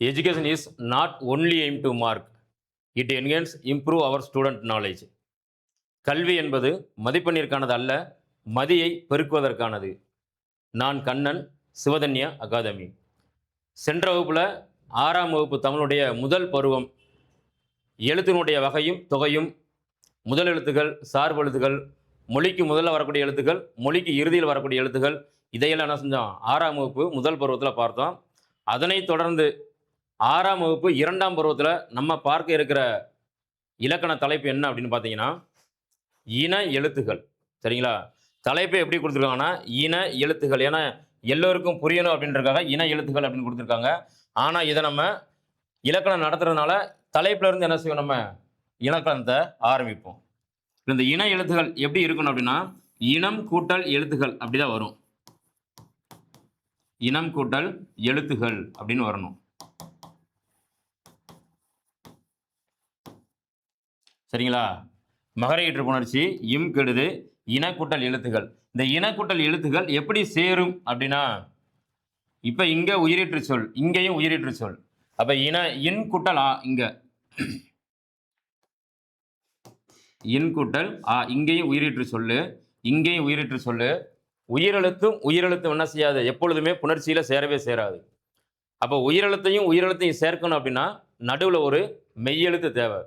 Education is not only aimed to mark, it enhance improve our student knowledge. கல்வி என்பது மதிப்பெண்ணிற்கானது அல்ல, மதியை பெருக்குவதற்கானது. நான் கண்ணன், சிவதன்யா அகாதமி. சென்ற வகுப்புல 6ஆம் வகுப்பு தமிழுடைய முதல் பருவம் எழுத்தினுடைய வகையும் தொகையும், முதல் எழுத்துகள், சார்பு எழுத்துகள், மொழிக்கு முதல்ல வரக்கூடிய எழுத்துக்கள், மொழிக்கு இறுதியில் வரக்கூடிய எழுத்துக்கள், இதையெல்லாம் என்ன செஞ்சோம் 6ஆம் வகுப்பு முதல் பருவத்தில் பார்த்தோம். அதனைத் தொடர்ந்து 6ஆம் வகுப்பு 2ஆம் பருவத்தில் நம்ம பார்க்க இருக்கிற இலக்கண தலைப்பு என்ன அப்படின்னு பார்த்தீங்கன்னா, இன எழுத்துகள். சரிங்களா? தலைப்பை எப்படி கொடுத்துருக்காங்கன்னா, இன எழுத்துகள். ஏன்னா எல்லோருக்கும் புரியணும் அப்படின்றதுக்காக இன எழுத்துகள் அப்படின்னு கொடுத்துருக்காங்க. ஆனால் இதை நம்ம இலக்கணம் நடத்துறதுனால தலைப்புல இருந்து என்ன செய்வோம், நம்ம இலக்கணத்தை ஆரம்பிப்போம். இந்த இன எழுத்துகள் எப்படி இருக்கணும் அப்படின்னா, இனம் கூட்டல் எழுத்துகள் அப்படிதான் வரும். இனம் கூட்டல் எழுத்துகள் அப்படின்னு வரணும். சரிங்களா? மகரையீற்று புணர்ச்சி இம் கெடுது, இனக்கூட்டல் எழுத்துகள். இந்த இனக்கூட்டல் எழுத்துகள் எப்படி சேரும் அப்படின்னா, இப்ப இங்க உயிரீற்று சொல், இங்கேயும் உயிரீற்று சொல். அப்ப இன் கூட்டல் ஆ, இங்க இன் கூட்டல் ஆ, இங்கேயும் உயிரீற்று சொல்லு, இங்கேயும் உயிரீற்று சொல்லு. உயிரெழுத்தும் உயிரெழுத்தும் என்ன செய்யாது, எப்பொழுதுமே புணர்ச்சியில சேரவே சேராது. அப்போ உயிரெழுத்தையும் சேர்க்கணும் அப்படின்னா நடுவில் ஒரு மெய்யெழுத்து தேவை.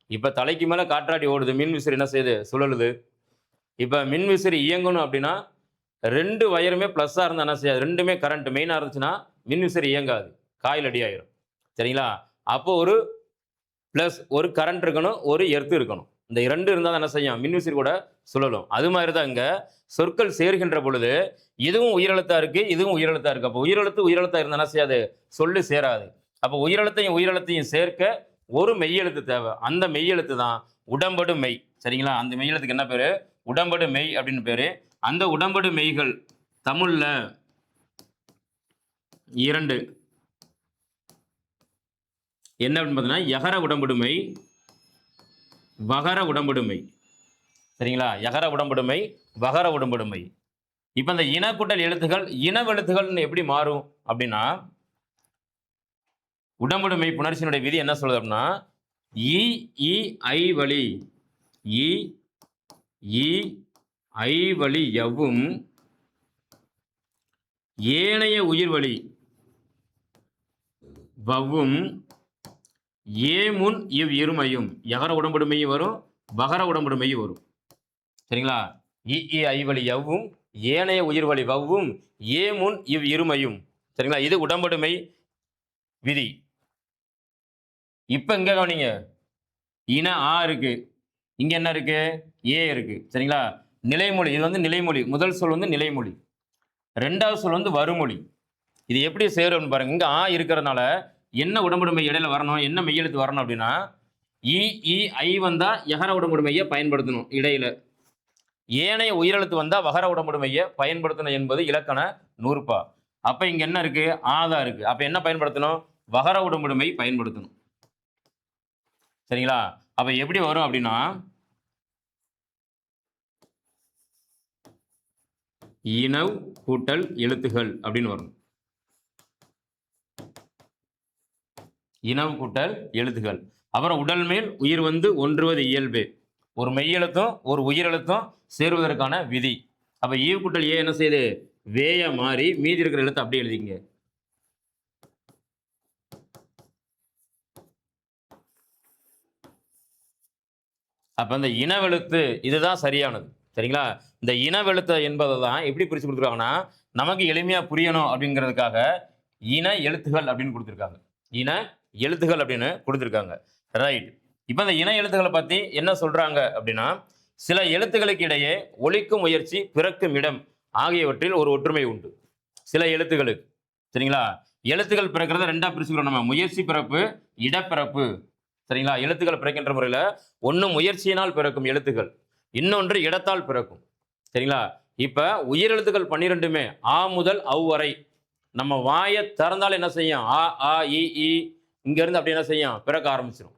இப்போ தலைக்கு மேலே காற்றாடி ஓடுது, மின் விசிறி என்ன செய்யுது, சுழலுது. இப்போ மின் விசிறி இயங்கணும் அப்படின்னா 2 வயருமே ப்ளஸ்ஸாக இருந்தால் என்ன செய்யாது, ரெண்டுமே கரண்ட் மெயினாக இருந்துச்சுன்னா மின் விசிறி இயங்காது, காயில் அடி ஆயிரும். சரிங்களா? அப்போ ஒரு ப்ளஸ், ஒரு கரண்ட் இருக்கணும், ஒரு எர்த்து இருக்கணும். இந்த 2 இருந்தால் தான் என்ன செய்யும், மின் விசிறி கூட சுழலும். அது மாதிரி தான் இங்கே சொற்கள் சேர்கின்ற பொழுது இதுவும் உயிரெழுத்தா இருக்கு, இதுவும் உயிரெழுத்தா இருக்கு. அப்போ உயிரெழுத்தா இருந்தால் என்ன செய்யாது, சொல்லு சேராது. அப்போ உயிரெழுத்தையும் சேர்க்க ஒரு மெய்யெழுத்து தேவை. அந்த மெய்யெழுத்து தான் உடம்படு மெய். சரிங்களா? அந்த மெய்யெழுத்துக்கு என்ன பேரு, உடம்படு மெய் அப்படின்னு பேரு. அந்த உடம்படு மெய்கள் தமிழ்ல 2 என்ன அப்படின்னு பார்த்தீங்கன்னா, யகர உடம்படுமை, வகர உடம்படுமை. சரிங்களா? யகர உடம்படுமை, வகர உடம்படுமை. இப்போ இந்த இனக்கூட்டல் எழுத்துகள் இனவெழுத்துகள்னு எப்படி மாறும் அப்படின்னா, உடம்படுமை புணர்ச்சியினுடைய விதி என்ன சொல்லுது அப்படின்னா, இ ஐ வழி, இ ஐ வழி எவ்வும் ஏனைய உயிர் வழி வவ்வும் ஏமுன் இவ் இருமையும். யகர உடம்படுமையும் வரும், வகர உடம்படுமையும் வரும். சரிங்களா? இ ஐ வழி எவ்வும் ஏனைய உயிர் வழி வவ்வும் ஏமுன் இவ் இருமையும். சரிங்களா? இது உடம்படுமை விதி. இப்ப இங்க கவனிங்க, இன ஆ இருக்கு, இங்க என்ன இருக்கு, ஏ இருக்கு. சரிங்களா? நிலைமொழி, இது வந்து நிலைமொழி. முதல் சொல் வந்து நிலைமொழி, 2வது சொல் வந்து வருமொழி. இது எப்படி சேரும் பாருங்க. இங்க ஆ இருக்கிறதுனால என்ன உடம்புடைமை இடையில வரணும், என்ன மெய்யெழுத்து வரணும் அப்படின்னா, இ ஐ வந்தா யகர உடம்புடைமையை பயன்படுத்தணும் இடையில, ஏனைய உயிரெழுத்து வந்தா வகர உடம்புடைமையை பயன்படுத்தணும் என்பது இலக்கண நூற்பா. அப்ப இங்க என்ன இருக்கு, ஆதா இருக்கு. அப்ப என்ன பயன்படுத்தணும், வகர உடம்புடைமை பயன்படுத்தணும். சரிங்களா? அப்ப எப்படி வரும் அப்படின்னா, இனவ் கூட்டல் எழுத்துகள் அப்படின்னு வரும். இனவு கூட்டல் எழுத்துகள். அப்புறம் உடல் மேல் உயிர் வந்து ஒன்றுவது இயல்பு. ஒரு மெய்யெழுத்தும் ஒரு உயிரெழுத்தும் சேருவதற்கான விதி. அப்ப ஈவு கூட்டல் ஏ என்ன செய்யுது, வேய மாறி மீதி இருக்கிற எழுத்து அப்படியே எழுதிங்க. அப்ப இந்த இனவெழுத்து இதுதான் சரியானது. சரிங்களா? இந்த இனவெழுத்து என்பதை தான் எப்படி பிரிச்சு கொடுத்துருக்காங்கன்னா, நமக்கு எளிமையா புரியணும் அப்படிங்கிறதுக்காக இன எழுத்துகள் அப்படின்னு கொடுத்துருக்காங்க. இன எழுத்துகள் அப்படின்னு கொடுத்துருக்காங்க. ரைட். இப்போ இந்த இன எழுத்துக்களை பத்தி என்ன சொல்றாங்க அப்படின்னா, சில எழுத்துக்களுக்கு இடையே ஒலிக்கும் முயற்சி, பிறக்கும் இடம் ஆகியவற்றில் ஒரு ஒற்றுமை உண்டு. சில எழுத்துக்களுக்கு. சரிங்களா? எழுத்துக்கள் பிறக்கிறத 2ஆ பிரிச்சுக்கிறோம் நம்ம, முயற்சி பிறப்பு, இடப்பிறப்பு. சரிங்களா? எழுத்துக்கள் பிறக்கின்ற முறையில் ஒன்று முயற்சியினால் பிறக்கும் எழுத்துக்கள், இன்னொன்று இடத்தால் பிறக்கும். சரிங்களா? இப்ப உயிரெழுத்துக்கள் 12மே ஆ முதல் அவ் வரை நம்ம வாயை திறந்தால் என்ன செய்யும், ஆ ஆ இ இங்க இருந்து அப்படி என்ன செய்யும், பிறக்க ஆரம்பிச்சிடும்.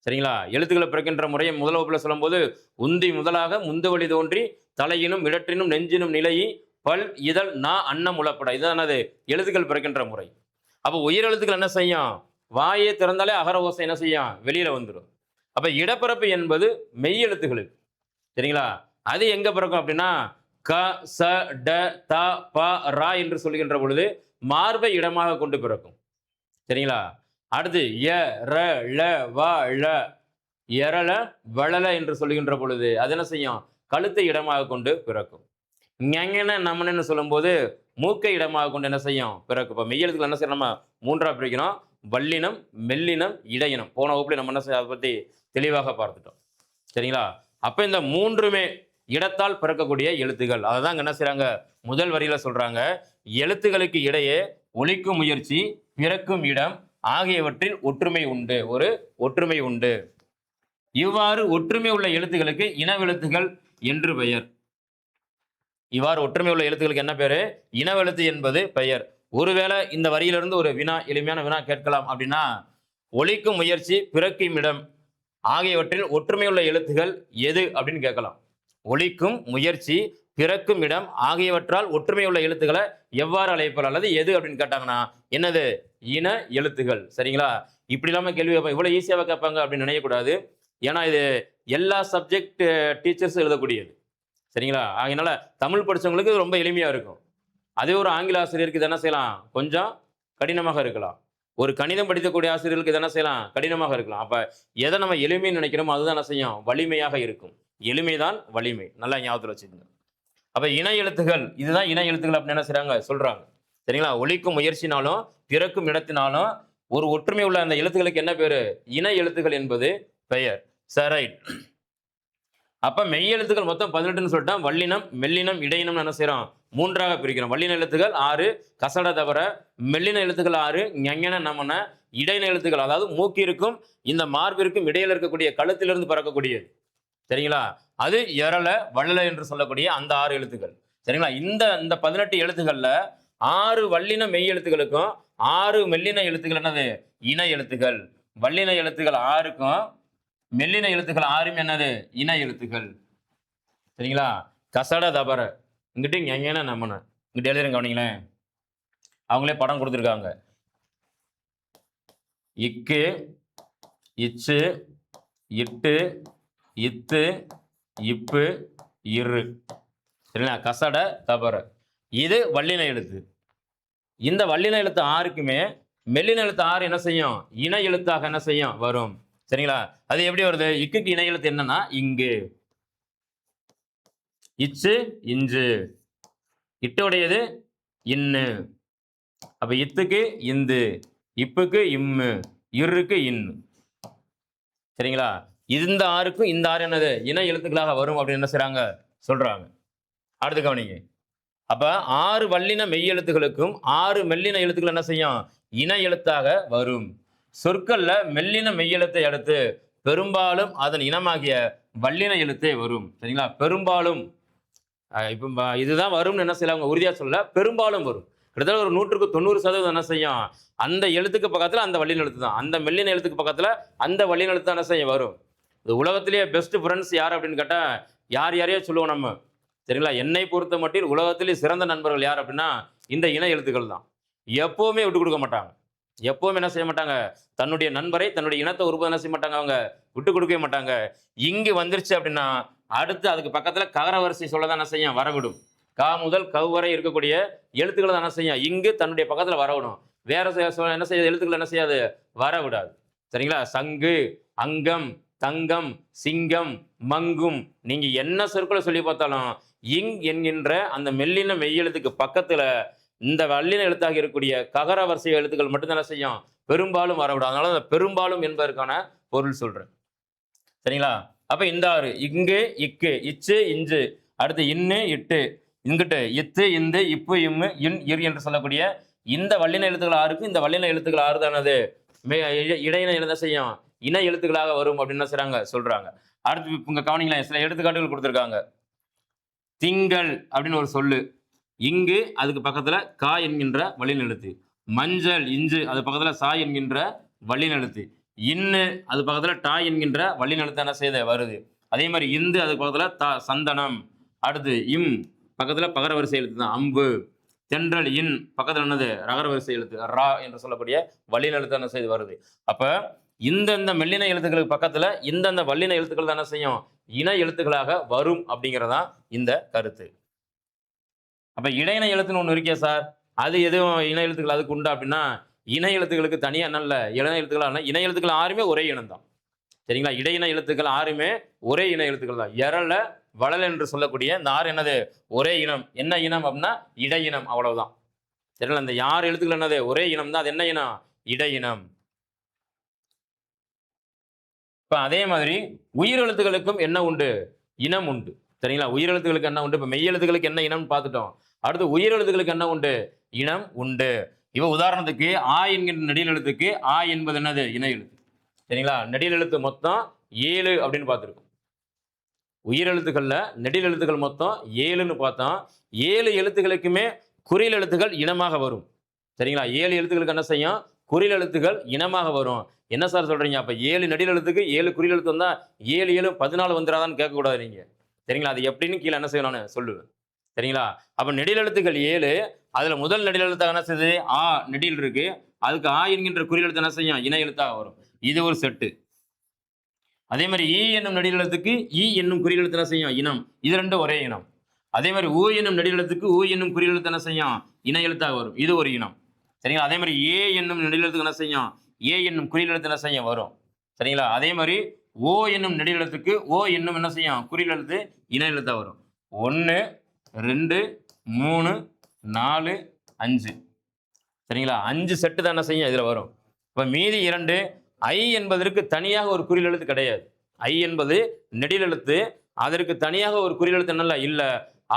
சரிங்களா? எழுத்துக்களை பிறக்கின்ற முறையை முதல் வகுப்புல சொல்லும்போது, உந்தி முதலாக முந்து வழி தோன்றி தலையினும் இடற்றினும் நெஞ்சினும் நிலையி பல் இதழ் நா அன்னம் உளப்பட, இதுதான் என்னது, எழுத்துக்கள் பிறக்கின்ற முறை. அப்போ உயிர் எழுத்துக்கள் என்ன செய்யும்? வாயை திறந்தாலே அகர ஓசை என்ன செய்யும்? வெளியில வந்துடும். அப்ப இடப்பிறப்பு என்பது மெய் எழுத்துக்களுக்கு. சரிங்களா? அது எங்க பிறக்கும் அப்படின்னா, க, ச, ட, த, ப, ரா என்று சொல்கின்ற பொழுது மார்பை இடமாக கொண்டு பிறக்கும். சரிங்களா? அடுத்து ய, ர, ல, வ, ழ, எரள, வளல என்று சொல்கின்ற பொழுது அது என்ன செய்யும்? கழுத்தை இடமாக கொண்டு பிறக்கும். ஞங்கன நமனன்னு சொல்லும்போது மூக்கை இடமாக கொண்டு என்ன செய்யும்? பிறக்கும். இப்போ மெய்யெழுத்துக்கள் என்ன செய்யணும்? நம்ம மூன்றா பிரிக்கணும். வல்லினம், மெல்லினம், இடையினம். போன வகுப்புல நம்ம என்ன செய்ய அதை பத்தி தெளிவாக பார்த்துட்டோம். சரிங்களா? அப்ப இந்த மூன்றுமே இடத்தால் பிறக்கக்கூடிய எழுத்துகள். அதான் என்ன செய்றாங்க? முதல் வரியில சொல்றாங்க, எழுத்துகளுக்கு இடையே ஒலிக்கும் முயற்சி, பிறக்கும் இடம் ஆகியவற்றில் ஒற்றுமை உண்டு. ஒரு ஒற்றுமை உண்டு. இவ்வாறு ஒற்றுமை உள்ள எழுத்துகளுக்கு இனவெழுத்துகள் என்று பெயர். இவ்வாறு ஒற்றுமை உள்ள எழுத்துக்களுக்கு என்ன பேரு? இனவெழுத்து என்பது பெயர். ஒருவேளை இந்த வரியிலிருந்து ஒரு வினா, எளிமையான வினா கேட்கலாம் அப்படின்னா, ஒலிக்கும் முயற்சி, பிறக்கும் இடம் ஆகியவற்றில் ஒற்றுமையுள்ள எழுத்துகள் எது அப்படின்னு கேட்கலாம். ஒலிக்கும் முயற்சி, பிறக்கும் இடம் ஆகியவற்றால் ஒற்றுமையுள்ள எழுத்துக்களை எவ்வாறு அழைப்பார் அல்லது எது அப்படின்னு கேட்டாங்கன்னா என்னது? இன எழுத்துகள். சரிங்களா? இப்படி இல்லாம கேள்வி கேட்பாங்க, இவ்வளவு ஈஸியாவா கேட்பாங்க அப்படின்னு நினைக்கக்கூடாது. ஏன்னா இது எல்லா சப்ஜெக்ட் டீச்சர்ஸும் எழுதக்கூடியது. சரிங்களா? அதனால தமிழ் படிச்சவங்களுக்கு இது ரொம்ப எளிமையா இருக்கும். அதே ஒரு ஆங்கில ஆசிரியருக்கு இது என்ன செய்யலாம்? கொஞ்சம் கடினமாக இருக்கலாம். ஒரு கணிதம் படிக்கக்கூடிய ஆசிரியர்களுக்கு இது என்ன செய்யலாம்? கடினமாக இருக்கலாம். அப்ப எதை நம்ம எளிமைன்னு நினைக்கிறோமோ அதுதான் என்ன செய்யும்? வலிமையாக இருக்கும். எளிமைதான் வலிமை. நல்லா ஞாபகத்தில் வச்சுக்கோங்க. அப்ப இன எழுத்துகள், இதுதான் இன எழுத்துக்கள் அப்படின்னு என்ன செய்றாங்க? சொல்றாங்க. சரிங்களா? ஒலிக்கும் முயற்சினாலும் பிறக்கும் இடத்தினாலும் ஒரு ஒற்றுமை உள்ள அந்த எழுத்துக்களுக்கு என்ன பேரு? இன எழுத்துக்கள் என்பது பெயர். சரி. அப்ப மெய் எழுத்துக்கள் மொத்தம் 18ன்னு சொல்லிட்டோம். வல்லினம், மெல்லினம், இடையினம் என்ன செய்றோம்? மூன்றாக பிரிக்கிறோம். வல்லின எழுத்துக்கள் 6, கசட தவிர. மெல்லின எழுத்துக்கள் 6, ஞங்கன நமன. இடையின எழுத்துக்கள் அதாவது மூக்கிற்கும் இந்த மார்பிற்கும் இடையில இருக்கக்கூடிய கழுத்திலிருந்து பறக்கக்கூடியது. சரிங்களா? அது எரள, வளல என்று சொல்லக்கூடிய அந்த 6 எழுத்துக்கள். சரிங்களா? இந்த இந்த 18 எழுத்துக்கள்ல 6 வல்லின மெய் எழுத்துக்களுக்கும் 6 மெல்லின எழுத்துக்கள் என்னது? இன எழுத்துக்கள். வல்லின எழுத்துக்கள் 6க்கும் மெல்லின எழுத்துக்கள் 6ம் என்னது? இன எழுத்துக்கள். சரிங்களா? கசட தபர. இங்கிட்டு ஞங்கன நமன. இங்கிட்டு எழுதுறேன் கவனிங்களேன். அவங்களே படம் கொடுத்துருக்காங்க. இக்கு, இச்சு, இட்டு, இத்து, இப்பு, இரு. சரிங்களா? கசட தபர. இது வல்லின எழுத்து. இந்த வல்லின எழுத்து 6க்குமே மெல்லின எழுத்து 6 என்ன செய்யும்? இன எழுத்தாக என்ன செய்யும்? வரும். சரிங்களா? அது எப்படி வருது? இக்குக்கு இணை எழுத்து என்னன்னா இங்கு. இச்சு, இஞ்சு. இட்டுடையது இன்னு. அப்ப இத்துக்கு இந்து, இப்புக்கு இம்மு, இருக்கு இன்னு. சரிங்களா? இந்த 6க்கும் இந்த 6 என்னது? இன எழுத்துக்களாக வரும் அப்படின்னு என்ன செய்றாங்க? சொல்றாங்க. அடுத்து கவனிங்க. அப்ப 6 வல்லின மெய் எழுத்துக்களுக்கும் 6 மெல்லின எழுத்துக்கள் என்ன செய்யும்? இன எழுத்தாக வரும். சொற்கள்ல மெல்லின மெய்யெழுத்தை அடுத்து பெரும்பாலும் அதன் இனமாகிய வல்லின எழுத்தே வரும். சரிங்களா? பெரும்பாலும் இப்ப இதுதான் வரும்னு என்ன செய்யலாம்? உறுதியா சொல்ல, பெரும்பாலும் வரும். கிட்டத்தட்ட ஒரு 100க்கு 90% என்ன செய்யும்? அந்த எழுத்துக்கு பக்கத்துல அந்த வல்லின எழுத்து தான். அந்த மெல்லின எழுத்துக்கு பக்கத்துல அந்த வல்லின எழுத்து தான் என்ன செய்யும்? வரும். இது உலகத்திலேயே பெஸ்ட் ஃப்ரெண்ட்ஸ் யார் அப்படின்னு கேட்டா யாரையோ சொல்லுவோம் நம்ம. சரிங்களா? என்னை பொறுத்த மட்டில் உலகத்திலேயே சிறந்த நண்பர்கள் யார் அப்படின்னா இந்த இன எழுத்துக்கள் தான். எப்பவுமே விட்டு கொடுக்க மாட்டாங்க. எப்பவுமே என்ன செய்ய மாட்டாங்க? தன்னுடைய நண்பரை, தன்னுடைய இனத்தை ஒருபோதும் என்ன செய்ய மாட்டாங்க? அவங்க விட்டு கொடுக்கவே மாட்டாங்க. இங்கு வந்துருச்சு அப்படின்னா அடுத்து அதுக்கு பக்கத்துல ககர வரிசை சொல்லதான் என்ன செய்யும்? வரவிடும். கா முதல் கவ் வரை இருக்கக்கூடிய எழுத்துக்களை தான் என்ன செய்யும்? இங்கு தன்னுடைய பக்கத்துல வரவிடும். வேற என்ன செய்ய எழுத்துக்கள் என்ன செய்யாது? வரவிடாது. சரிங்களா? சங்கு, அங்கம், தங்கம், சிங்கம், மங்கும், நீங்க என்ன சொற்களை சொல்லி பார்த்தாலும் இங் என்கின்ற அந்த மெல்லின மெய்யெழுத்துக்கு பக்கத்துல இந்த வல்லின எழுத்தாக இருக்கக்கூடிய ககர வரிசை எழுத்துக்கள் மட்டும்தான் என்ன செய்யும்? பெரும்பாலும் வரவிடும். அதனால அந்த பெரும்பாலும் என்பதற்கான பொருள் சொல்றேன். சரிங்களா? அப்ப இந்த 6 இங்கு, இக்கு, இச்சு, இஞ்சு, அடுத்து இன்னு, இட்டு, இங்கிட்டு இத்து, இந்து, இப்பு, இம்மு, இன், இர் என்று சொல்லக்கூடிய இந்த வல்லின எழுத்துக்கள் 6க்கு இந்த வல்லின எழுத்துக்கள் 6 தானது இடையின எழுத செய்யும்? இன எழுத்துக்களாக வரும் அப்படின்னு என்ன செய்றாங்க? சொல்றாங்க. அடுத்து இங்க கவனிங்களேன், சில எடுத்துக்காட்டுகள் கொடுத்திருக்காங்க. திங்கள் அப்படின்னு ஒரு சொல்லு. இங்கு அதுக்கு பக்கத்துல கா என்கின்ற வல்லின எழுத்து. மஞ்சள், இஞ்சு, அது பக்கத்துல சா என்கின்ற வல்லின எழுத்து. இன்னு அது பக்கத்துல டா என்கின்ற வல்லின எழுத்து என்ன செய்யுது? வருது. அதே மாதிரி இந்து அதுக்கு பக்கத்துல சந்தனம். அடுத்து இம் பக்கத்துல பகர வரிசை எழுத்து தான். அம்பு. தென்றல் இன் பக்கத்தில் என்னது ரகர வரிசை எழுத்து ரா என்று சொல்லக்கூடிய வல்லின எழுத்து என்ன செய்து வருது. அப்ப இந்தந்த மெல்லின எழுத்துக்களுக்கு பக்கத்துல இந்தந்த வல்லின எழுத்துக்கள் தான் என்ன செய்யும், இன எழுத்துக்களாக வரும் அப்படிங்கிறதான் இந்த கருத்து. அப்ப இடையின எழுத்துன்னு ஒண்ணு இருக்கே சார், அது எதுவும் இன எழுத்துக்கள் அதுக்கு உண்டா அப்படின்னா, இன எழுத்துக்களுக்கு தனியா என்ன இல்ல, இன எழுத்துக்கள் இன எழுத்துக்கள் ஆறுமே ஒரே இனம் தான். சரிங்களா? இடையின எழுத்துக்கள் ஆறுமே ஒரே இன எழுத்துக்கள் தான். எரல வளல் என்று சொல்லக்கூடிய இந்த ஆறு என்னது, ஒரே இனம். என்ன இனம் அப்படின்னா இடை இனம், அவ்வளவுதான். சரிங்களா? இந்த 6 எழுத்துக்கள் என்னது, ஒரே இனம் தான். அது என்ன இனம், இடை இனம். இப்ப அதே மாதிரி உயிர் எழுத்துக்களுக்கும் என்ன உண்டு, இனம் உண்டு. சரிங்களா? உயிர் எழுத்துக்களுக்கு என்ன உண்டு, இப்ப மெய் எழுத்துக்களுக்கு என்ன இனம்னு பார்த்துட்டோம். அடுத்து உயிர் எழுத்துக்களுக்கு என்ன உண்டு, இனம் உண்டு. இப்ப உதாரணத்துக்கு ஆ என்கின்ற நெடில் எழுத்துக்கு ஆ என்பது என்னது, இன எழுத்து. சரிங்களா? நெடில் எழுத்து மொத்தம் 7 அப்படின்னு பார்த்துருக்கோம். உயிர் எழுத்துக்கள்ல நெடில் எழுத்துக்கள் மொத்தம் 7ன்னு பார்த்தோம். 7 எழுத்துக்களுக்குமே குறில் எழுத்துக்கள் இனமாக வரும். சரிங்களா? 7 எழுத்துக்களுக்கு என்ன செய்யும், குறில் எழுத்துக்கள் இனமாக வரும். என்ன சார் சொல்றீங்க, அப்ப 7 நெடில் எழுத்துக்கு 7 குறில் எழுத்து வந்தா 7 7 14 வந்துடாதான்னு கேட்கக்கூடாது நீங்க. சரிங்களா? அது எப்படின்னு கீழே என்ன செய்யும் நான் சொல்லுவேன். சரிங்களா? அப்ப நெடில் எழுத்துக்கள் 7, அதுல முதல் நெடில் எழுத்தாக என்ன செய்யுது, ஆ நெடில் இருக்கு. அதுக்கு ஆ என்கின்ற குறில் எழுத்து என்ன செய்யும், இன எழுத்தாக வரும். இது ஒரு செட்டு. அதே மாதிரி ஈ என்னும் நெடில் எழுத்துக்கு ஈ என்னும் குறில் எழுத்து என்ன செய்யும், இனம். இது ரெண்டும் ஒரே இனம். அதே மாதிரி ஊ என்னும் நெடில் எழுத்துக்கு ஊ என்னும் குறில் எழுத்து என்ன செய்யும், இன எழுத்தாக வரும். இது ஒரு இனம். சரிங்களா? அதே மாதிரி ஏ என்னும் நெடில் எழுத்துக்கு என்ன செய்யும், ஏ என்னும் குறில் எழுத்து என்ன செய்யும், வரும். சரிங்களா? அதே மாதிரி ஓ என்னும் நெடில் எழுத்துக்கு ஓ என்னும் என்ன செய்யும், குறில் எழுத்து இன எழுத்தாக வரும். 1 2 3 4 5. சரிங்களா? 5 செட்டு தான் என்ன செய்யும் இதுல வரும். இப்ப மீதி 2 ஐ என்பதற்கு தனியாக ஒரு குறில் எழுத்து கிடையாது. ஐ என்பது நெடில் எழுத்து, அதற்கு தனியாக ஒரு குறில் எழுத்து என்னல்ல இல்ல.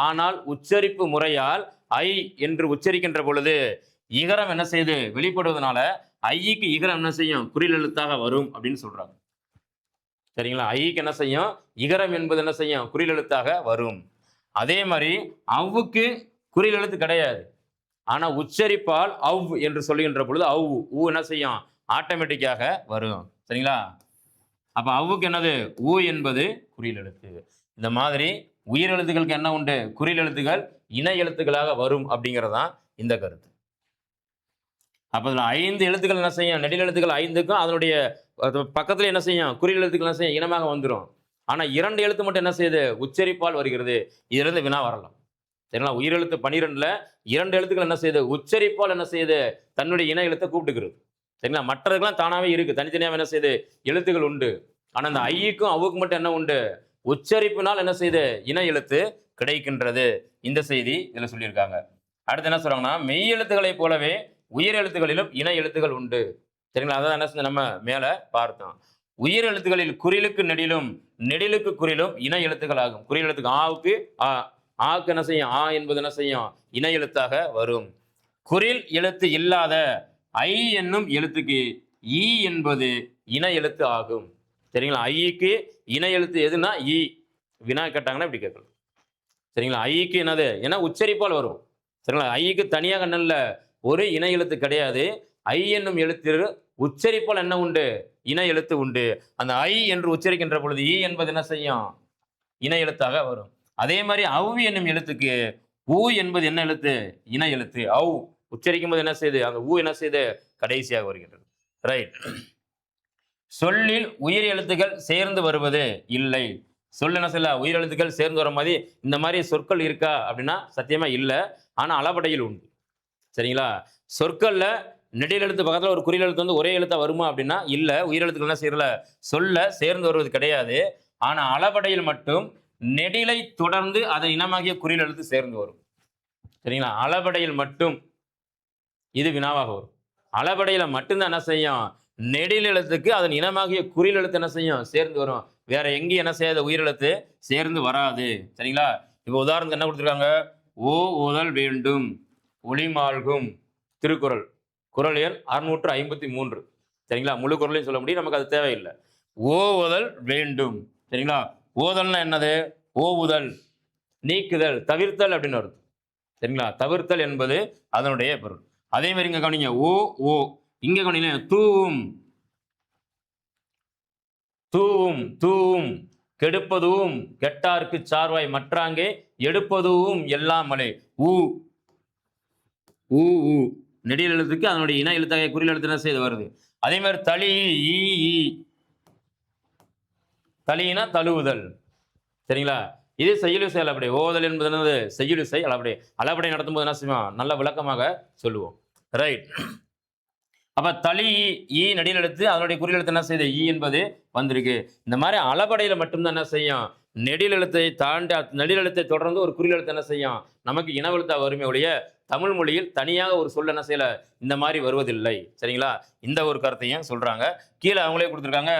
ஆனால் உச்சரிப்பு முறையால் ஐ என்று உச்சரிக்கின்ற பொழுது இகரம் என்ன செய்யுது, வெளிப்படுவதனால ஐக்கு இகரம் என்ன செய்யும், குறில் எழுத்தாக வரும் அப்படின்னு சொல்றாங்க. சரிங்களா? ஐக்கு என்ன செய்யும், இகரம் என்பது என்ன செய்யும், குறில் எழுத்தாக வரும். அதே மாதிரி அவ்வுக்கு குறில் எழுத்து கிடையாது. ஆனா உச்சரிப்பால் அவ் என்று சொல்லுகின்ற பொழுது அவ் ஊ என்ன செய்யும், ஆட்டோமேட்டிக்காக வரும். சரிங்களா? அப்ப அவ்வுக்கு என்னது, ஊ என்பது குறில் எழுத்து. இந்த மாதிரி உயிர் எழுத்துக்களுக்கு என்ன உண்டு, குறில் எழுத்துக்கள் இன எழுத்துக்களாக வரும் அப்படிங்கிறதான் இந்த கருத்து. அப்ப இதுல 5 எழுத்துக்கள் என்ன செய்யும், நெடில் எழுத்துக்கள் 5க்கும் அதனுடைய பக்கத்துல என்ன செய்யும், குறில் எழுத்துக்கள் என்ன செய்யும், இனமாக வந்துடும். ஆனா 2 எழுத்து மட்டும் என்ன செய்யுது, உச்சரிப்பால் வருகிறது. இதுல இருந்து வினா வரலாம். சரிங்களா? உயிரெழுத்து 12ல 2 எழுத்துக்கள் என்ன செய்யுது, உச்சரிப்பால் என்ன செய்யுது, தன்னுடைய இன எழுத்தை கூப்பிட்டுக்கிறது. சரிங்களா? மற்றதுக்கெல்லாம் தானாவே இருக்கு, தனித்தனியாக என்ன செய்யுது, எழுத்துக்கள் உண்டு. ஆனா அந்த ஐக்கும் அவுக்கு மட்டும் என்ன உண்டு, உச்சரிப்பினால் என்ன செய்யுது, இன எழுத்து கிடைக்கின்றது. இந்த செய்தி இதுல சொல்லியிருக்காங்க. அடுத்து என்ன சொல்றாங்கன்னா, மெய் எழுத்துக்களைப் போலவே உயிர் எழுத்துக்களிலும் இன எழுத்துக்கள் உண்டு. சரிங்களா? அதான் என்ன செஞ்ச நம்ம மேல பார்த்தோம். உயிர் எழுத்துக்களில் குறிலுக்கு நெடிலும் நெடிலுக்கு குறிலும் இன எழுத்துக்கள் ஆகும். குறில் எழுத்துக்கு ஆவுக்கு ஆ, ஆக்கு என்ன செய்யும், ஆ என்பது என்ன செய்யும், இன எழுத்தாக வரும். குறில் எழுத்து இல்லாத ஐ என்னும் எழுத்துக்கு ஈ என்பது இன எழுத்து ஆகும். சரிங்களா? ஐக்கு இன எழுத்து எதுனா ஈ. வினா கேட்டாங்கன்னா இப்படி கேட்கலாம். சரிங்களா? ஐக்கு என்னது, ஏன்னா உச்சரிப்பால் வரும். சரிங்களா? ஐக்கு தனியாக நல்ல ஒரு இன எழுத்து கிடையாது. ஐ என்னும் எழுத்து உச்சரிப்பால் என்ன உண்டு, இன எழுத்து உண்டு. அந்த ஐ என்று உச்சரிக்கின்ற பொழுது ஈ என்பது என்ன செய்யும், இன எழுத்தாக வரும். அதே மாதிரி அவ் என்னும் எழுத்துக்கு ஊ என்பது என்ன எழுத்து, இன எழுத்து. அவ் உச்சரிக்கும் போது என்ன செய்யுது, அந்த ஊ என்ன செய்யுது, கடைசியாக வருகின்றது. ரைட். சொல்லில் உயிர் எழுத்துக்கள் சேர்ந்து வருவது இல்லை. சொல் என்ன செய்யல, உயிர் எழுத்துக்கள் சேர்ந்து வர மாதிரி இந்த மாதிரி சொற்கள் இருக்கா அப்படின்னா சத்தியமா இல்லை. ஆனா அளபடையில் உண்டு. சரிங்களா? சொற்கள்ல நெடில் எழுத்து பக்கத்துல ஒரு குறில் எழுத்து வந்து ஒரே எழுத்தா வருமா அப்படின்னா இல்ல. உயிர் எழுத்துக்கள் என்ன செய்யல, சொல்ல சேர்ந்து வருவது கிடையாது. ஆனா அளபடையில் மட்டும் நெடிலை தொடர்ந்து அதன் இனமாகிய குறில் எழுத்து சேர்ந்து வரும். சரிங்களா? அளபடையில் மட்டும் இது வினாவாக வரும். அளபடையில மட்டும்தான் என்ன செய்யும், நெடில் எழுத்துக்கு அதன் இனமாகிய குறில் எழுத்து என்ன செய்யும், சேர்ந்து வரும். வேற எங்கேயும் என்ன செய்யாத உயிரெழுத்து சேர்ந்து வராது. சரிங்களா? இப்போ உதாரணத்துக்கு என்ன கொடுத்துருக்காங்க, ஓ ஓதல் வேண்டும் ஒளிமால்கும். திருக்குறள், குறள் எண் 653. சரிங்களா? முழு குறளையும் சொல்ல முடியும், நமக்கு அது தேவையில்லை. ஓவுதல் வேண்டும். சரிங்களா? ஓதல்னா என்னது, ஓவுதல், நீக்குதல், தவிர்த்தல் அப்படின்னு வருது. சரிங்களா? தவிர்த்தல் என்பது அதனுடைய பொருள். அதே மாதிரி இங்க கவனிங்க, ஓ ஓ, இங்க கவனிங்க, தூவும் தூவும் தூவும், கெடுப்பதும் கெட்டார்க்கு சார்வாய் மற்றாங்கே எடுப்பதும் எல்லாம் மலை. ஊ ஊ ஊ நெடில் எழுத்துக்கு அதனுடைய இன எழுத்தாக குறில் எழுத்து என்ன செய்து வருது. அதே மாதிரி தளி ஈ ஈ தளினா தழுவுதல். சரிங்களா? இது செய்யுளிசை அளபடை. ஓதல் என்பது என்னது? செய்யுளிசை அளபடை. அளபடை நடத்தும்போது என்ன செய்வோம்? நல்ல விளக்கமாக சொல்லுவோம். ரைட். அப்ப தளி ஈ நெடில் எழுத்து அதனுடைய குறில் எழுத்து என்ன செய்யுது? ஈ என்பது வந்திருக்கு. இந்த மாதிரி அளபடையில மட்டும்தான் என்ன செய்யும்? நெடில் எழுத்தை தாண்டி நெடில் எழுத்தை தொடர்ந்து ஒரு குறில் எழுத்து என்ன செய்யும்? நமக்கு இனவெழுத்தா வருமே ஒழிய தமிழ் மொழியில் தனியாக ஒரு சொல் என்ன செய்யல இந்த மாதிரி வருவதில்லை. சரிங்களா? இந்த ஒரு கருத்தையும் சொல்றாங்க. கீழே அவங்களே கொடுத்துருக்காங்க.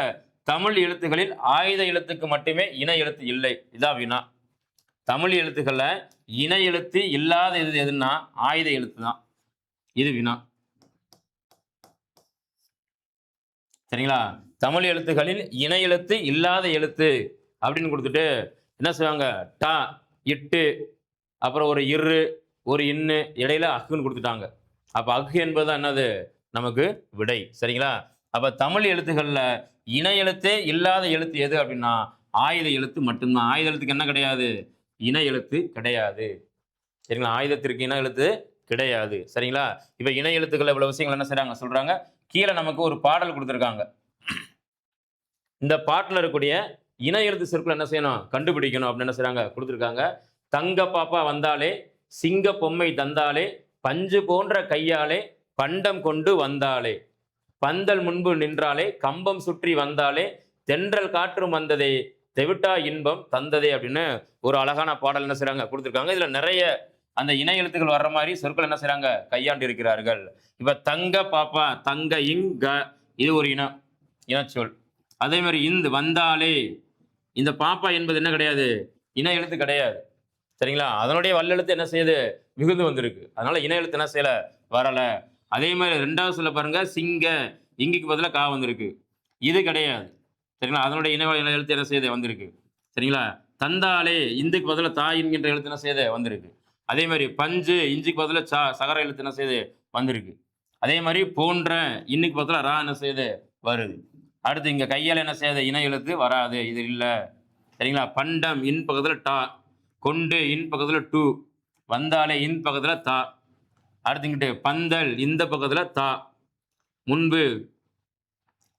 தமிழ் எழுத்துக்களில் ஆயுத எழுத்துக்கு மட்டுமே இன எழுத்து இல்லை. இதான் வினா. தமிழ் எழுத்துக்கள்ல இன எழுத்து இல்லாத எதுன்னா ஆயுத எழுத்து தான். இது வினா. சரிங்களா? தமிழ் எழுத்துக்களில் இன எழுத்து இல்லாத எழுத்து அப்படின்னு கொடுத்துட்டு என்ன செய்வாங்க? டா இட்டு அப்புறம் ஒரு இரு ஒரு இன்னு இடையில அக்குன்னு கொடுத்துட்டாங்க. அப்ப அக்கு என்பது என்னது? நமக்கு விடை. சரிங்களா? அப்ப தமிழ் எழுத்துக்கள்ல இன எழுத்தே இல்லாத எழுத்து எது அப்படின்னா ஆயுத எழுத்து மட்டும்தான். ஆயுத எழுத்துக்கு என்ன கிடையாது? இன எழுத்து கிடையாது. சரிங்களா? ஆயுதத்திற்கு இன எழுத்து கிடையாது. சரிங்களா? இப்ப இன எழுத்துக்கள் இவ்வளவு விஷயங்கள் என்ன செய்றாங்க சொல்றாங்க. கீழே நமக்கு ஒரு பாடல் கொடுத்துருக்காங்க. இந்த பாட்டுல இருக்கக்கூடிய இன எழுத்து சொற்கள் என்ன செய்யணும்? கண்டுபிடிக்கணும் அப்படின்னு என்ன செய்றாங்க? கொடுத்துருக்காங்க. தங்க பாப்பா வந்தாலே சிங்க பொம்மை தந்தாலே பஞ்சு போன்ற கையாலே பண்டம் கொண்டு வந்தாலே பந்தல் முன்பு நின்றாலே கம்பம் சுற்றி வந்தாலே தென்றல் காற்றும் வந்ததே தெவிட்டா இன்பம் தந்ததே அப்படின்னு ஒரு அழகான பாடல் என்ன செய்றாங்க? கொடுத்துருக்காங்க. இதுல நிறைய அந்த இன எழுத்துக்கள் வர்ற மாதிரி சொற்கள் என்ன செய்றாங்க? கையாண்டு இருக்கிறார்கள். இப்ப தங்க பாப்பா தங்க இங்க இது ஒரு இனச்சொல். அதே மாதிரி இந்து வந்தாலே இந்த பாப்பா என்பது என்ன கிடையாது? இன எழுத்து கிடையாது. சரிங்களா? அதனுடைய வல்லெழுத்து என்ன செய்யுது? மிகுந்து வந்திருக்கு. அதனால இன எழுத்து என்ன செய்யல? வரல. அதே மாதிரி 2வது சொல்ல பாருங்க. சிங்க இங்குக்கு பதிலா கா வந்திருக்கு. இது கிடையாது. சரிங்களா? அதனுடைய இன எழுத்து என்ன செய்யுது? வந்திருக்கு. சரிங்களா? தந்தாலே இந்துக்கு பதிலா தா என்கின்ற எழுத்து என்ன செய்யுது? வந்திருக்கு. அதே மாதிரி பஞ்சு இஞ்சுக்கு பதிலா சகர எழுத்து என்ன செய்யுது? வந்திருக்கு. அதே மாதிரி போன்ற இன்னுக்கு பதிலா ரா என்ன செய்யுது? வருது. அடுத்து இங்க கையால என்ன செய்யாது? இன எழுத்து வராது. இது இல்ல. சரிங்களா? பண்டம் இன் பக்கத்துல டா கொண்டு இன் பக்கத்துல டூ வந்தாலே இன் பக்கத்துல தா. அடுத்து இங்கிட்டு பந்தல் இந்த பக்கத்துல தா முன்பு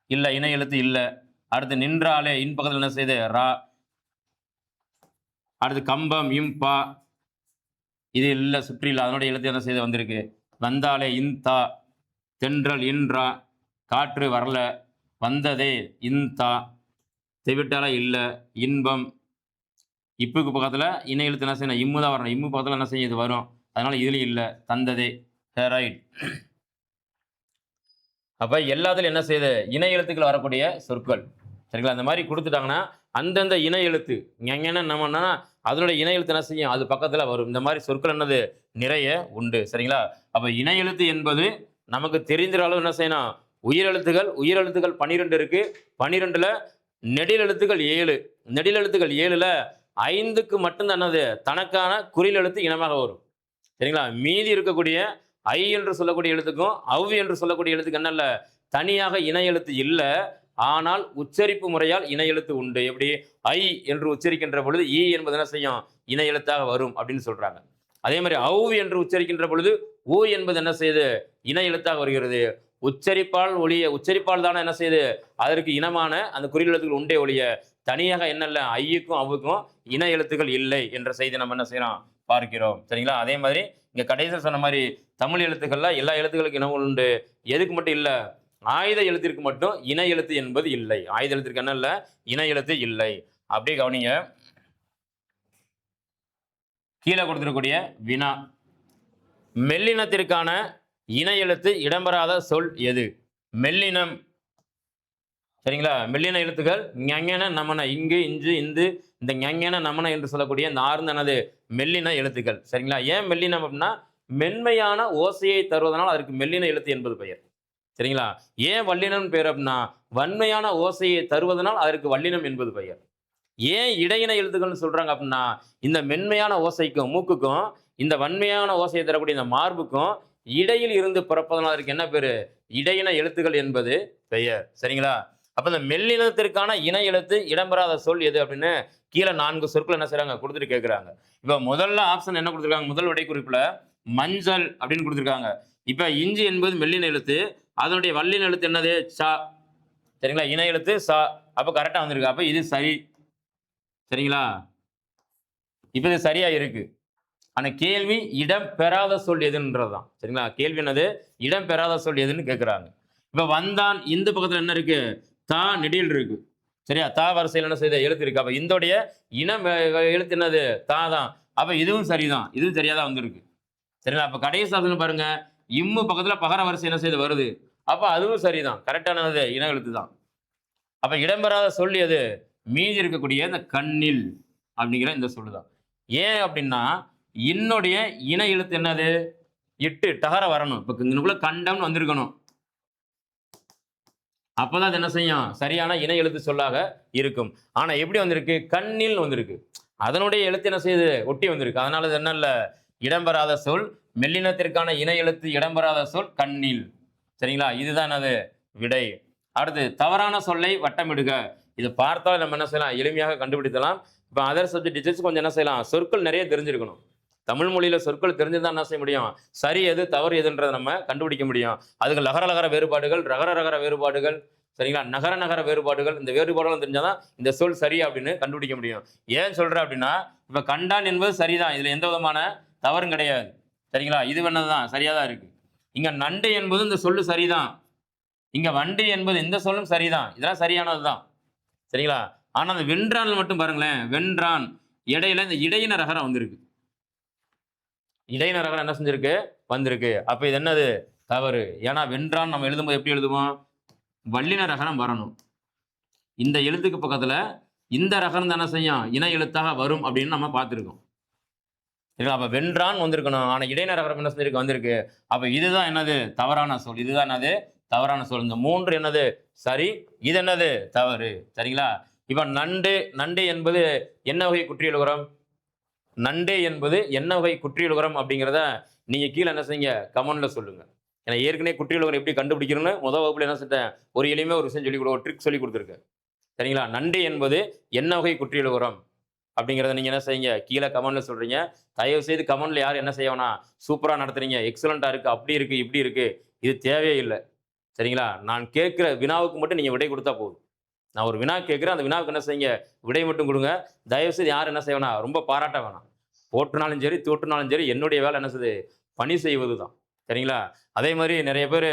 இல்ல இன எழுத்து இல்ல. அடுத்து நின்றாலே இன் பக்கத்துல என்ன செய்யுது? ரா. அடுத்து கம்பம் இம் பா இது இல்ல சுற்றில அதனுடைய எழுத்து என்ன செய்து வந்திருக்கு? வந்தாலே இன் தா தென்றல் இன்றா காற்று வரல வந்ததே இன் தா தெவிட்டால இல்ல இன்பம் இப்புக்கு பக்கத்துல இன எழுத்து என்ன செய்யணும்? இம்மு தான் வரணும். இம்மு பக்கத்துல என்ன செய்யும்? இது வரும். அதனால இதுலயும் இல்ல தந்ததே. ரைட். அப்ப எல்லாத்துலயும் என்ன செய்யுது? இன எழுத்துக்கள் வரக்கூடிய சொற்கள். சரிங்களா? அந்த மாதிரி கொடுத்துட்டாங்கன்னா அந்தந்த இன எழுத்து ஞஞன நம்மனா அதனுடைய இன எழுத்து என்ன செய்யும்? அது பக்கத்துல வரும். இந்த மாதிரி சொற்கள் என்னது? நிறைய உண்டு. சரிங்களா? அப்ப இன எழுத்து என்பது நமக்கு தெரிந்த அளவு என்ன செய்யணும்? உயிரெழுத்துகள் 12 இருக்கு. 12ல நெடில் எழுத்துக்கள் 7. நெடில் எழுத்துக்கள் 7ல 5க்கு மட்டும்தான் என்னது? தனக்கான குறில் எழுத்து இனமாக வரும். சரிங்களா? மீதி இருக்கக்கூடிய ஐ என்று சொல்லக்கூடிய எழுத்துக்கும் அவ் என்று சொல்லக்கூடிய எழுத்துக்கு என்ன இல்ல? தனியாக இன எழுத்து இல்ல. ஆனால் உச்சரிப்பு முறையால் இன எழுத்து உண்டு. எப்படி? ஐ என்று உச்சரிக்கின்ற பொழுது ஈ என்பது என்ன செய்யும்? இன எழுத்தாக வரும் அப்படின்னு சொல்றாங்க. அதே மாதிரி அவ் என்று உச்சரிக்கின்ற பொழுது ஊ என்பது என்ன செய்யுது? இன எழுத்தாக வருகிறது. உச்சரிப்பால் தானே என்ன செய்யுது? அதற்கு இனமான அந்த குறில் எழுத்துக்கள் உண்டே ஒழிய தனியாக என்ன இல்லை? ஐயுக்கும் அவ்வுக்கும் இன எழுத்துக்கள் இல்லை என்ற செய்தி நம்ம என்ன செய்யறோம்? பார்க்கிறோம். சரிங்களா? அதே மாதிரி இங்க கடைசியில் சொன்ன மாதிரி தமிழ் எழுத்துக்கள்ல எல்லா எழுத்துக்களுக்கும் இனம் உண்டு. எதுக்கு மட்டும் இல்ல? ஆயுத எழுத்திற்கு மட்டும் இன எழுத்து என்பது இல்லை. ஆயுத எழுத்திற்கு என்ன இல்ல? இன எழுத்து இல்லை. அப்படியே கவனிங்க. கீழே கொடுத்திருக்கக்கூடிய வினா மெல்லினத்திற்கான இன எழுத்து இடம்பெறாத சொல் எது? மெல்லினம். சரிங்களா? மெல்லின எழுத்துக்கள் ஞஞன நமன இங்கு இஞ்சு இந்து இந்த ஞஞன நமன என்று சொல்லக்கூடிய இந்த ஆர்ந்தனது மெல்லின எழுத்துக்கள். சரிங்களா? ஏன் மெல்லினம் அப்படின்னா மென்மையான ஓசையை தருவதனால் அதற்கு மெல்லின எழுத்து என்பது பெயர். சரிங்களா? ஏன் வல்லினம் பெயர் அப்படின்னா வன்மையான ஓசையை தருவதனால் அதற்கு வல்லினம் என்பது பெயர். ஏன் இடையின எழுத்துக்கள்னு சொல்றாங்க அப்படின்னா இந்த மென்மையான ஓசைக்கும் மூக்குக்கும் இந்த வன்மையான ஓசையை தரக்கூடிய இந்த மார்புக்கும் இடையில் இருந்து பிறப்பதனால் அதற்கு என்ன பேரு? இடையின எழுத்துக்கள் என்பது பெயர். சரிங்களா? அப்ப இந்த மெல்லினத்திற்கான இன எழுத்து இடம்பெறாத சொல் எது அப்படின்னு கீழே 4 சொற்கள் என்ன செய்றாங்க? கொடுத்துட்டு கேட்கிறாங்க. இப்ப முதல்ல ஆப்ஷன் என்ன கொடுத்துருக்காங்க? முதல் விடை குறிப்புல மஞ்சள் அப்படின்னு கொடுத்துருக்காங்க. இப்போ இஞ்சி என்பது மெல்லின எழுத்து, அதனுடைய வல்லின எழுத்து என்னது? சா. சரிங்களா? இணை எழுத்து சா. அப்போ கரெக்டாக வந்திருக்கு. அப்போ இது சரி. சரிங்களா? இப்போ இது சரியா இருக்கு. ஆனா கேள்வி இடம் பெறாத சொல் எதுன்றது தான். சரிங்களா? கேள்வி என்னது? இடம் பெறாத சொல் எதுன்னு கேட்குறாங்க. இப்போ வந்தான் இந்த பக்கத்தில் என்ன இருக்கு? தா நெடில் இருக்கு. சரியா? தா வரிசையில் என்ன செய்த எழுத்து இருக்கு. அப்போ இந்தோடைய இனம் எழுத்து என்னது? தா தான். அப்போ இதுவும் சரிதான். இதுவும் சரியா தான் வந்திருக்கு. சரிங்களா? அப்போ கடைசி சாதனை பாருங்க. இம்மு பக்கத்தில் பகர வரிசை என்ன செய்து வருது. அப்போ அதுவும் சரிதான். கரெக்டானது இன எழுத்து தான். அப்போ இடம்பெறாத சொல் எது? மீதி இருக்கக்கூடிய இந்த கண்ணில் அப்படிங்கிற இந்த சொல்லு தான். ஏன் அப்படின்னா இன்னுடைய இன எழுத்து என்னது? இட்டு டகர வரணும். இப்போ இங்கனுக்குள்ள கண்டம்னு வந்திருக்கணும். அப்பதான் அது என்ன செய்யும்? சரியான இன எழுத்து சொல்லாக இருக்கும். ஆனா எப்படி வந்திருக்கு? கண்ணில் வந்திருக்கு. அதனுடைய எழுத்து என்ன செய்யுது? ஒட்டி வந்திருக்கு. அதனால இது என்ன இல்ல? இடம்பெறாத சொல். மெல்லினத்திற்கான இன எழுத்து இடம்பெறாத சொல் கண்ணில். சரிங்களா? இதுதான் அது விடை. அடுத்து தவறான சொல்லை வட்டமிடுக. இதை பார்த்தால் நம்ம என்ன செய்யலாம்? எளிமையாக கண்டுபிடிக்கலாம். இப்போ அதர் சப்ஜெக்ட் டீச்சர்ஸ் கொஞ்சம் என்ன செய்யலாம்? சொற்கள் நிறைய தெரிஞ்சிருக்கணும். தமிழ் மொழியில சொற்கள் தெரிஞ்சிருந்தா என்ன செய்ய முடியும்? சரி எது தவறு எதுன்றதை நம்ம கண்டுபிடிக்க முடியும். அதுக்கு லகர லகர வேறுபாடுகள், ரகர ரகர வேறுபாடுகள், சரிங்களா? நகர நகர வேறுபாடுகள், இந்த வேறுபாடுகள் தெரிஞ்சாதான் இந்த சொல் சரி அப்படின்னு கண்டுபிடிக்க முடியும். ஏன் சொல்றேன் அப்படின்னா, இப்ப கண்டான் என்பது சரிதான். இதுல எந்த விதமான தவறும் கிடையாது. சரிங்களா? இது வேணதான் சரியா தான் இருக்கு. இங்க நண்டு என்பது இந்த சொல்லு சரிதான். இங்க வண்டு என்பது இந்த சொல்லும் சரிதான். இதெல்லாம் சரியானது தான். சரிங்களா? ஆனா அந்த வென்றான் மட்டும் பாருங்களேன். வென்றான் இடையில இந்த இடையின ரகரம் வந்திருக்கு. இடையின ரகரம் என்ன செஞ்சிருக்கு? வந்திருக்கு. அப்ப இது என்னது? தவறு. ஏன்னா வென்றான் நம்ம எழுதும்போது எப்படி எழுதுவோம்? வல்லின ரகரம் வரணும். இந்த எழுத்துக்கு பக்கத்துல இந்த ரகரம் தானே செய்யும் இன எழுத்தாக வரும் அப்படின்னு நம்ம பார்த்துருக்கோம். சரிங்களா? அப்ப வென்றான் வந்திருக்கணும். ஆனா இடையின ரகரம் என்ன செஞ்சிருக்கு? வந்திருக்கு. அப்ப இதுதான் என்னது? தவறான சொல். இதுதான் என்னது? தவறான சொல். இந்த 3 என்னது? சரி. இது என்னது? தவறு. சரிங்களா? இப்ப நண்டு நண்டு என்பது என்ன வகை குற்றியலுகரம்? நண்டு என்பது என்ன வகை குற்றியலுகரம் அப்படிங்கிறத நீங்க கீழே என்ன செய்யுங்க? கமெண்ட்ல சொல்லுங்க. ஏன்னா ஏற்கனவே குற்றியலுகரம் எப்படி கண்டுபிடிக்கணும்னு முதல் வகுப்புல என்ன செஞ்சேன்? ஒரு எளிமையா ஒரு விஷயம் சொல்லி ஒரு ட்ரிக் சொல்லி கொடுத்துருக்கேன். சரிங்களா? நண்டு என்பது என்ன வகை குற்றியலுகரம் அப்படிங்கிறத நீங்க என்ன செய்யுங்க? கீழே கமெண்ட்ல சொல்றீங்க. தயவு செய்து கமெண்ட்ல யாரும் என்ன செய்ய வேணாம்? சூப்பரா நடத்துறீங்க, எக்ஸலண்டா இருக்கு, அப்படி இருக்கு, இப்படி இருக்கு, இது தேவையே இல்லை. சரிங்களா? நான் கேட்கிற வினாவுக்கு மட்டும் நீங்க விடை கொடுத்தா போதும். நான் ஒரு வினா கேட்கிறேன், அந்த வினாவுக்கு என்ன செய்யுங்க? விடை மட்டும் கொடுங்க. தயவு செய்து யாரும் என்ன செய்ய வேணாம்? ரொம்ப பாராட்ட வேணாம். போட்டுனாலும் சரி, தோற்றுனாலும் சரி, என்னுடைய வேலை என்ன செய்யுது? பணி செய்வது தான். சரிங்களா? அதே மாதிரி நிறைய பேர்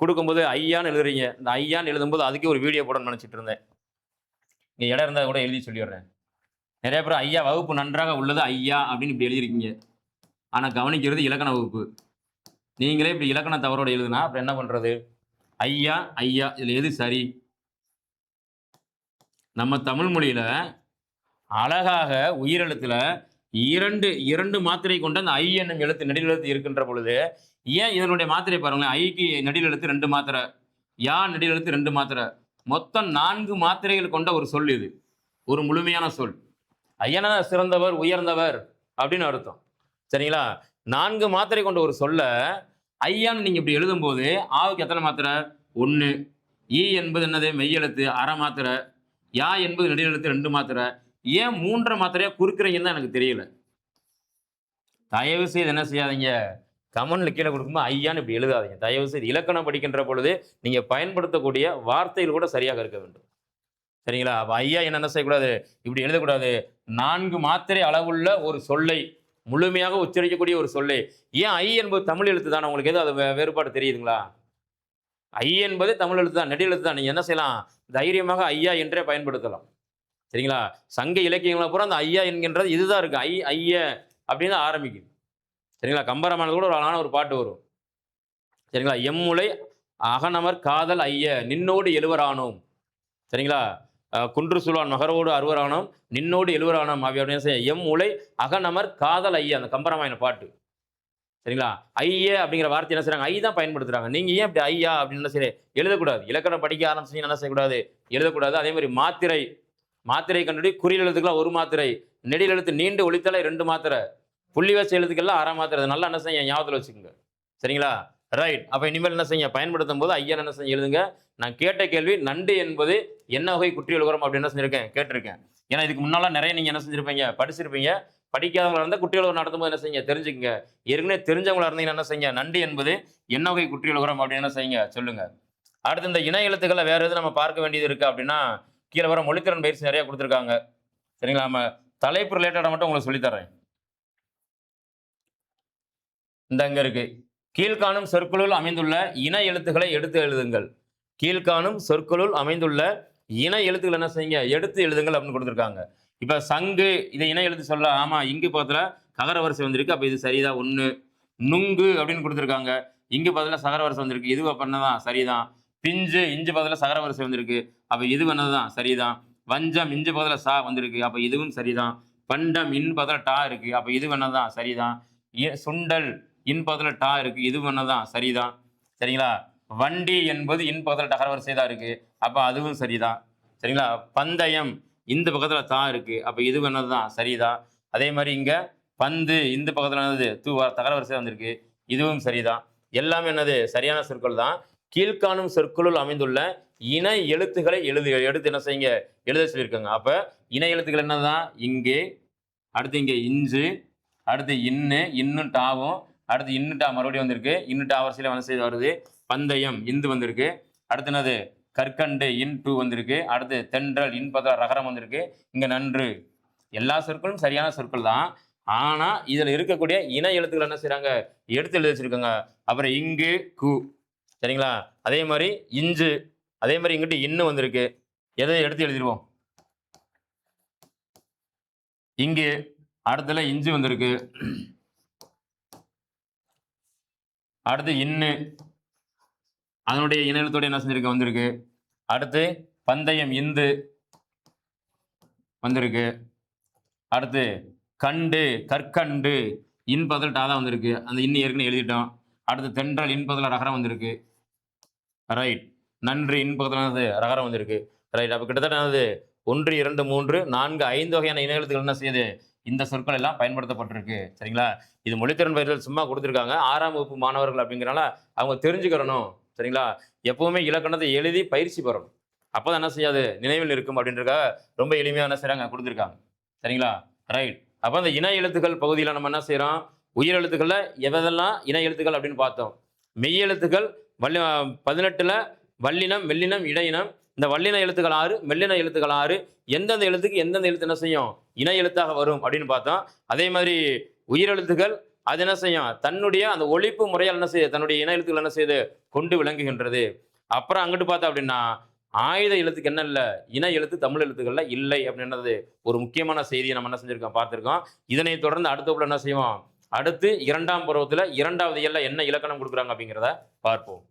கொடுக்கும்போது ஐயான்னு எழுதுறீங்க. இந்த ஐயான்னு எழுதும்போது அதுக்கே ஒரு வீடியோ போடணும்னு நினைச்சிட்டு இருந்தேன். இங்க இடம் இருந்தால் கூட எழுதி சொல்லிடுறேன். நிறைய பேர் ஐயா வகுப்பு நன்றாக உள்ளது ஐயா அப்படின்னு இப்படி எழுதியிருக்கீங்க. ஆனா கவனிக்கிறது இலக்கண வகுப்பு. நீங்களே இப்படி இலக்கண தவறோட எழுதுனா அப்புறம் என்ன பண்றது? ஐயா ஐயா இதுல எது சரி? நம்ம தமிழ் மொழியில அழகாக உயிரெழுத்துல இரண்டு மாத்திரை கொண்ட அந்த ஐ என்னும் எழுத்து நெடில் எழுத்து இருக்கின்ற பொழுது ஏன் இதனுடைய மாத்திரை பாருங்களேன்? ஐக்கு நெடில் எழுத்து 2 மாத்திரை, யா நெடில் எழுத்து 2 மாத்திரை, மொத்தம் 4 மாத்திரைகள் கொண்ட ஒரு சொல் இது. ஒரு முழுமையான சொல். ஐயனா சிறந்தவர், உயர்ந்தவர் அப்படின்னு அர்த்தம். சரிங்களா? 4 மாத்திரை கொண்ட ஒரு சொல்ல ஐயான்னு நீங்க இப்படி எழுதும்போது ஆவுக்கு எத்தனை மாத்திரை? 1. ஈ என்பது என்னது? மெய்யெழுத்து அரை மாத்திரை. யா என்பது நெடில் எழுத்து 2 மாத்திரை. ஏன் 3 மாத்திரையா குறுக்குறீங்கன்னு தான் எனக்கு தெரியல. தயவு செய்து என்ன செய்யாதீங்க? கமெண்ட்ல கீழே கொடுக்கும்போது ஐயான்னு இப்படி எழுதாதீங்க. தயவு செய்து இலக்கணம் படிக்கின்ற பொழுது நீங்க பயன்படுத்தக்கூடிய வார்த்தைகள் கூட சரியாக இருக்க வேண்டும். சரிங்களா? அப்ப ஐயா என்ன செய்யக்கூடாது? இப்படி எழுதக்கூடாது. 4 மாத்திரை அளவுள்ள ஒரு சொல்லை முழுமையாக உச்சரிக்கக்கூடிய ஒரு சொல்லை. ஏன் ஐ என்பது தமிழ் எழுத்து தானே? உங்களுக்கு எதுவும் அது வேறுபாடு தெரியுதுங்களா? ஐ என்பது தமிழ் எழுத்து தான், நெடில் எழுத்து தான். நீங்க என்ன செய்யலாம்? தைரியமாக ஐயா என்றே பயன்படுத்தலாம். சரிங்களா? சங்க இலக்கியங்களை பூரா அந்த ஐயா என்கின்றது இதுதான் இருக்கு. ஐய அப்படின்னு ஆரம்பிக்குது. சரிங்களா? கம்பராமாயணத்துல கூட ஒரு அழகான ஒரு பாட்டு வரும். சரிங்களா? எம்முலை அகனமர் காதல் ஐய நின்னோடு எழுவரானோம். சரிங்களா? குன்று சுழான் மகரோடு அறுவரானோம் நின்னோடு எழுவரானோம் அப்படின்னு செய்ய எம் உலை அகநமர் காதல் ஐய அந்த கம்பராமாயண பாட்டு. சரிங்களா? ஐய அப்படிங்கிற வார்த்தை என்ன செய்றாங்க? ஐ தான் பயன்படுத்துறாங்க. நீங்க ஏன் இப்படி ஐயா அப்படின்னு என்ன செய்ய எழுதக்கூடாது? இலக்கணம் படிக்க ஆரம்பிச்சீங்கன்னா என்ன செய்யக்கூடாது? எழுதக்கூடாது. அதே மாதிரி மாத்திரை மாத்திரை கண்டுபிடி குறில் எழுத்துக்கெல்லாம் 1 மாத்திரை, நெடில் எழுத்து நீண்டு ஒலித்தலை 2 மாத்திரை, புள்ளி வச்ச எழுத்துக்கெல்லாம் 1/2 மாத்திரை. நல்லா என்ன செய்ய ஞாபகத்தில் வச்சுக்கோங்க. சரிங்களா? ரைட். அப்ப இனிமேல் என்ன செய்ய பயன்படுத்தும் போது ஐயா என்ன செய்ய எழுதுங்க. நான் கேட்ட கேள்வி நண்டு என்பது என்ன வகை குற்றியலுகரம் அப்படின்னு என்ன செஞ்சிருக்கேன்? கேட்டிருக்கேன். ஏன்னா இதுக்கு முன்னால நிறைய நீங்க என்ன செஞ்சிருப்பீங்க? படிச்சிருப்பீங்க. படிக்காதவங்களா இருந்தால் குற்றியலுகரம் நடத்தும்போது என்ன செய்யுங்க தெரிஞ்சுக்கங்க. ஏற்கனவே தெரிஞ்சவங்களா இருந்தீங்கன்னா என்ன செய்யுங்க, நண்டு என்பது என்ன வகை குற்றியலுகரம் அப்படின்னு என்ன செய்யுங்க சொல்லுங்க. அடுத்து இந்த இணை எழுத்துக்களை வேற எதுவும் நம்ம பார்க்க வேண்டியது இருக்கு அப்படின்னா, கீழே வர மொழித்திறன் பயிற்சி நிறைய கொடுத்துருக்காங்க. சரிங்களா? நம்ம தலைப்பு ரிலேட்டடா மட்டும் உங்களுக்கு சொல்லித் தர்றேன். இந்த அங்க இருக்கு. கீழ்காணும் சொற்களுள் அமைந்துள்ள இன எழுத்துக்களை எடுத்து எழுதுங்கள். கீழ்காணும் சொற்களுள் அமைந்துள்ள இன எழுத்துக்கள் என்ன செய்யுங்க, எடுத்து எழுதுங்கள் அப்படின்னு கொடுத்துருக்காங்க. இப்ப சங்கு இதை இன எழுத்து சொல்லலாம். ஆமா, இங்கு பக்கத்துல ககர வரிசை வந்திருக்கு. அப்ப இது சரிதான் 1. நுங்கு அப்படின்னு கொடுத்துருக்காங்க. இங்கு பதிலா சகர வரிசை வந்திருக்கு. இது பண்ணதான் சரிதான். பிஞ்சு இஞ்சு பதிலா சகர வரிசை வந்திருக்கு. அப்ப இது பண்ணதுதான் சரிதான். வஞ்சம் இஞ்சு பதிலா சா வந்திருக்கு. அப்ப இதுவும் சரிதான். பண்டம் இன் பதிலா டா இருக்கு. அப்ப இது பண்ணதான் சரிதான். சுண்டல் இன் பக்கத்துல டா இருக்கு. இது பண்ணதான் சரிதான். சரிங்களா? வண்டி என்பது இன் பக்கத்துல டகர வரிசை தான் இருக்கு. அப்ப அதுவும் சரிதான். சரிங்களா? பந்தயம் இந்த பக்கத்துல தா இருக்கு. அப்ப இது பண்ணதுதான் சரிதான். அதே மாதிரி இங்க பந்து இந்த பக்கத்துல என்னது தகர வரிசை வந்திருக்கு. இதுவும் சரிதான். எல்லாமே என்னது சரியான சொற்கள் தான். கீழ்காணும் சொற்களுள் அமைந்துள்ள இன எழுத்துக்களை எடுத்து என்ன செய்யுங்க, எழுத சொல்லியிருக்காங்க. அப்ப இன எழுத்துக்கள் என்னதான், இங்கே, அடுத்து இங்க இஞ்சு, அடுத்து இன்னும் டாவும், அடுத்து இன்னுட்டா மறுபடியும் வந்திருக்கு. இன்னுட்டா வரிசையில வந்து செய்து வருது. பந்தயம் இந்து வந்திருக்கு. அடுத்து என்னது கற்கண்டு இன் டூ வந்திருக்கு. அடுத்து தென்றல் இன் பத ரகரம் வந்திருக்கு. இங்க நன்று. எல்லா சொற்களும் சரியான சொற்கள் தான். ஆனா இதுல இருக்கக்கூடிய இன எழுத்துக்கள் என்ன செய்யறாங்க, எடுத்து எழுதி வச்சிருக்காங்க. அப்புறம் இங்கு கு, சரிங்களா? அதே மாதிரி இஞ்சு, அதே மாதிரி இங்கிட்டு இன்னு வந்திருக்கு. எதை எடுத்து எழுதிடுவோம். இங்கு அடுத்துல இஞ்சு வந்திருக்கு. அடுத்து இன்னு, அதனுடைய இன எழுத்தோட என்ன செஞ்சிருக்கு வந்திருக்கு. அடுத்து பந்தயம் இந்து வந்திருக்கு. அடுத்து கண்டு கற்கண்டு இன் பதில் டா தான் வந்திருக்கு. அந்த இன்னும் ஏற்கனவே எழுதிட்டோம். அடுத்து தென்றல் இன் பதில் ரகரம் வந்திருக்கு. ரைட். நன்று இன் பக்கத்தில் ரகரம் வந்திருக்கு. ரைட். அப்போ கிட்டத்தட்ட என்னது 1, 2, 3, 4, 5 வகையான இன எழுத்துக்கள் என்ன செய்யுது, இந்த சொற்கள் எல்லாம் பயன்படுத்தப்பட்டிருக்கு. சரிங்களா? இது மொழித்திறன் பயிற்சிகள் சும்மா கொடுத்துருக்காங்க. 6ஆம் வகுப்பு மாணவர்கள் அப்படிங்கிறனால அவங்க தெரிஞ்சுக்கிறணும். சரிங்களா? எப்பவுமே இலக்கணத்தை எழுதி பயிற்சி பெறணும். அப்போதான் என்ன செய்யாது, நினைவில் இருக்கும் அப்படின்றக்காக ரொம்ப எளிமையாக என்ன செய்றாங்க கொடுத்துருக்காங்க. சரிங்களா? ரைட். அப்போ அந்த இன எழுத்துக்கள் பகுதியில் நம்ம என்ன செய்கிறோம், உயிர் எழுத்துக்களில் எதெல்லாம் இன எழுத்துக்கள் அப்படின்னு பார்த்தோம். மெய் எழுத்துக்கள் 18ல் வல்லினம், மெல்லினம், இடையினம். இந்த வல்லின எழுத்துக்கள் 6, மெல்லின எழுத்துக்கள் 6. எந்தெந்த எழுத்துக்கு எந்தெந்த எழுத்து என்ன செய்யும், இன எழுத்தாக வரும் அப்படின்னு பார்த்தோம். அதே மாதிரி உயிரெழுத்துக்கள் அது என்ன செய்யும், தன்னுடைய அந்த ஒழிப்பு முறையால் என்ன செய்யுது, தன்னுடைய இன எழுத்துக்கள் என்ன செய்யுது, கொண்டு விளங்குகின்றது. அப்புறம் அங்கிட்டு பார்த்தோம் அப்படின்னா ஆயுத எழுத்துக்கு என்ன இல்லை, இன எழுத்து தமிழ் எழுத்துக்கள்ல இல்லை அப்படின்றது ஒரு முக்கியமான செய்தியை நம்ம என்ன செஞ்சிருக்கோம், பார்த்துருக்கோம். இதனை தொடர்ந்து அடுத்த வகுப்புல என்ன செய்வோம், அடுத்து 2ஆம் பருவத்தில் 2வது இயல்ல என்ன இலக்கணம் கொடுக்குறாங்க அப்படிங்கிறத பார்ப்போம்.